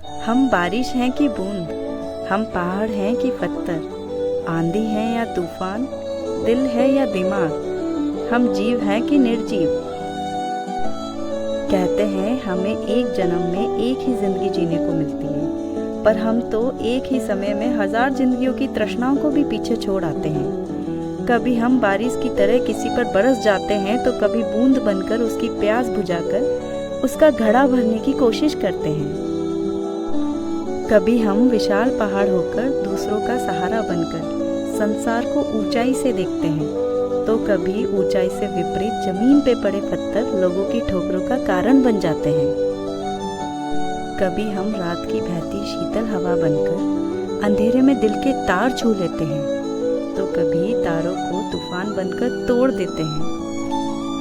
हम बारिश हैं कि बूंद, हम पहाड़ हैं कि पत्थर, आंधी है या तूफान, दिल है या दिमाग, हम जीव हैं कि निर्जीव। कहते हैं हमें एक जन्म में एक ही जिंदगी जीने को मिलती है, पर हम तो एक ही समय में 1000 जिंदगियों की तृष्णाओं को भी पीछे छोड़ आते हैं। कभी हम बारिश की तरह किसी पर बरस जाते हैं तो कभी बूंद बनकर उसकी प्यास बुझाकर उसका घड़ा भरने की कोशिश करते हैं। कभी हम विशाल पहाड़ होकर दूसरों का सहारा बनकर संसार को ऊंचाई से देखते हैं, तो कभी ऊंचाई से विपरीत जमीन पे पड़े पत्थर लोगों की ठोकरों का कारण बन जाते हैं। कभी हम रात की बहती शीतल हवा बनकर अंधेरे में दिल के तार छू लेते हैं, तो कभी तारों को तूफान बनकर तोड़ देते हैं।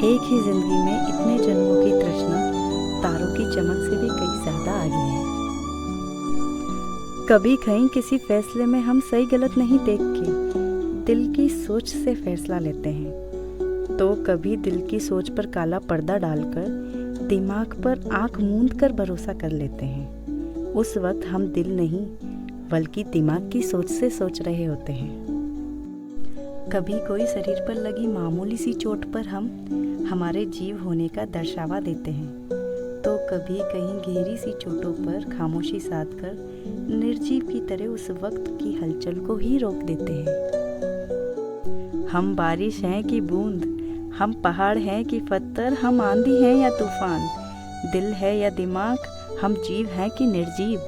एक ही जिंदगी में इतने जन्मों की तृष्णा तारों की चमक से भी कई ज्यादा आगे है। कभी कहीं किसी फैसले में हम सही गलत नहीं देख के दिल की सोच से फैसला लेते हैं, तो कभी दिल की सोच पर काला पर्दा डालकर दिमाग पर आंख मूंद कर भरोसा कर लेते हैं। उस वक्त हम दिल नहीं बल्कि दिमाग की सोच से सोच रहे होते हैं। कभी कोई शरीर पर लगी मामूली सी चोट पर हम हमारे जीव होने का दर्शावा देते हैं, तो कभी कहीं गहरी सी चोटों पर खामोशी साध कर निर्जीव की तरह उस वक्त की हलचल को ही रोक देते हैं। हम बारिश हैं कि बूंद, हम पहाड़ हैं कि पत्थर, हम आंधी हैं या तूफान, दिल है या दिमाग, हम जीव हैं कि निर्जीव।